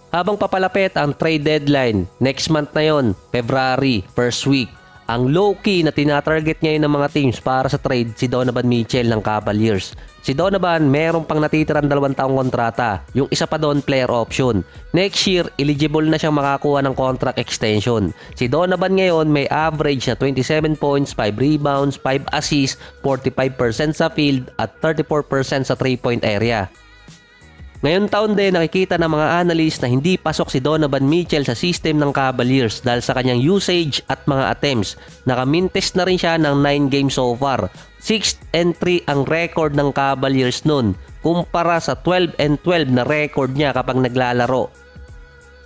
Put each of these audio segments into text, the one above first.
Habang papalapit ang trade deadline, next month na yon, February, first week, ang low-key na tinatarget ngayon ng mga teams para sa trade si Donovan Mitchell ng Cavaliers. Si Donovan meron pang natitirang 2 taong kontrata, yung isa pa doon player option. Next year, eligible na siyang makakuha ng contract extension. Si Donovan ngayon may average na 27 points, 5 rebounds, 5 assists, 45% sa field at 34% sa 3-point area. Ngayon taon din nakikita ng mga analyst na hindi pasok si Donovan Mitchell sa system ng Cavaliers dahil sa kanyang usage at mga attempts. Nakamintes na rin siya ng 9 games so far. 6-3 ang record ng Cavaliers nun kumpara sa 12-12 na record niya kapag naglalaro.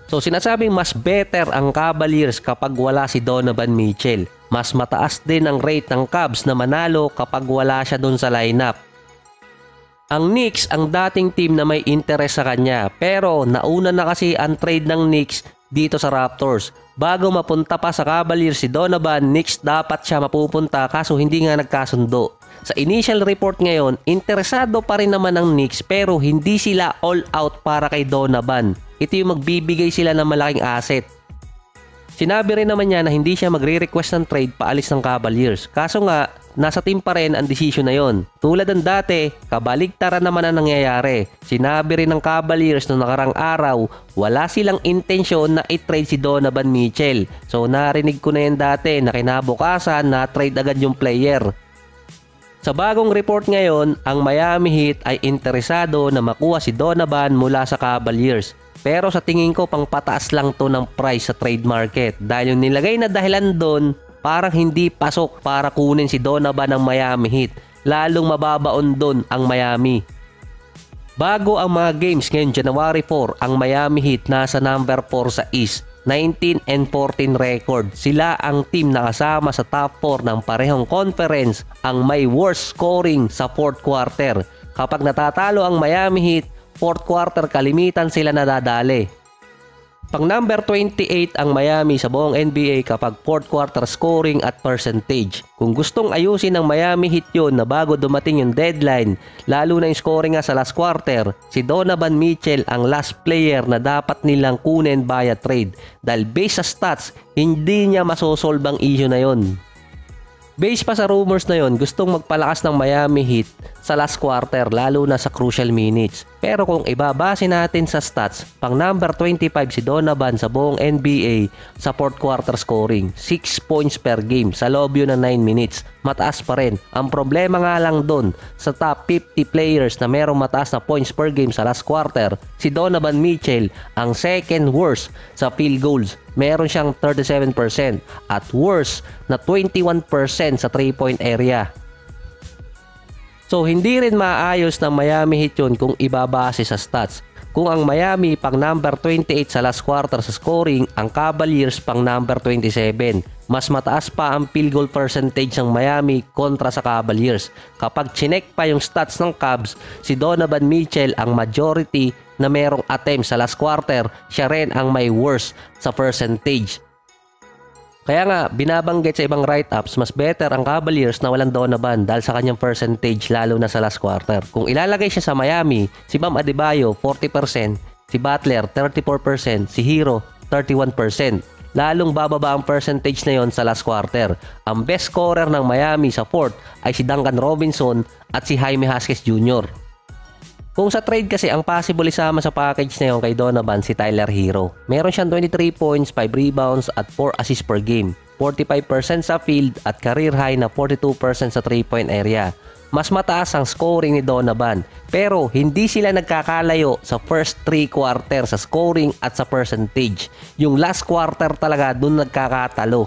So sinasabing mas better ang Cavaliers kapag wala si Donovan Mitchell. Mas mataas din ang rate ng Cavs na manalo kapag wala siya dun sa lineup. Ang Knicks ang dating team na may interest sa kanya pero nauna na kasi ang trade ng Knicks dito sa Raptors. Bago mapunta pa sa Cavaliers si Donovan, Knicks dapat siya mapupunta kaso hindi nga nagkasundo. Sa initial report ngayon, interesado pa rin naman ang Knicks pero hindi sila all out para kay Donovan. Ito yung magbibigay sila ng malaking asset. Sinabi rin naman niya na hindi siya magre-request ng trade paalis ng Cavaliers. Kaso nga, nasa team pa rin ang desisyon na yon. Tulad ng dati, kabaligtaran naman ang nangyayari. Sinabi rin ng Cavaliers noong nakarang araw, wala silang intensyon na i-trade si Donovan Mitchell. So narinig ko na yan dati na kinabukasan na trade agad yung player. Sa bagong report ngayon, ang Miami Heat ay interesado na makuha si Donovan mula sa Cavaliers. Pero sa tingin ko pang pataas lang to ng price sa trade market dahil yung nilagay na dahilan doon parang hindi pasok para kunin si Donovan ng Miami Heat. Lalong mababaon doon ang Miami. Bago ang mga games ngayon January 4, ang Miami Heat nasa number 4 sa East. 19-14 record. Sila ang team na kasama sa top 4 ng parehong conference ang may worst scoring sa 4th quarter. Kapag natatalo ang Miami Heat, 4th quarter kalimitan sila nadadali. Pang number 28 ang Miami sa buong NBA kapag 4th quarter scoring at percentage. Kung gustong ayusin ng Miami Heat yun na bago dumating yung deadline, lalo na yung scoring nga sa last quarter, si Donovan Mitchell ang last player na dapat nilang kunin via trade. Dahil based sa stats, hindi niya masosolve ang issue na yun. Based pa sa rumors na yon, gustong magpalakas ng Miami Heat sa last quarter lalo na sa crucial minutes. Pero kung ibabase natin sa stats, pang number 25 si Donovan sa buong NBA sa 4th quarter scoring, 6 points per game sa loob yun ng 9 minutes. Mataas pa rin. Ang problema nga lang doon sa top 50 players na merong mataas na points per game sa last quarter, si Donovan Mitchell ang second worst sa field goals. Meron siyang 37% at worse na 21% sa 3-point area. So hindi rin maayos ng Miami Heat yun kung ibabase sa stats. Kung ang Miami pang number 28 sa last quarter sa scoring, ang Cavaliers pang number 27. Mas mataas pa ang field goal percentage ng Miami kontra sa Cavaliers. Kapag chinek pa yung stats ng Cavs, si Donovan Mitchell ang majority na merong attempts sa last quarter, siya rin ang may worst sa percentage. Kaya nga, binabanggit sa ibang write-ups, mas better ang Cavaliers na walang Donovan dahil sa kanyang percentage lalo na sa last quarter. Kung ilalagay siya sa Miami, si Bam Adebayo 40%, si Butler 34%, si Hero 31%. Lalong bababa ang percentage na yon sa last quarter. Ang best scorer ng Miami sa 4th ay si Duncan Robinson at si Jaime Jaquez Jr. Kung sa trade kasi ang possible isama sa package na yun kay Donovan si Tyler Hero. Meron siyang 23 points, 5 rebounds at 4 assists per game. 45% sa field at career high na 42% sa 3-point area. Mas mataas ang scoring ni Donovan pero hindi sila nagkakalayo sa first 3 quarter sa scoring at sa percentage. Yung last quarter talaga dun nagkakatalo.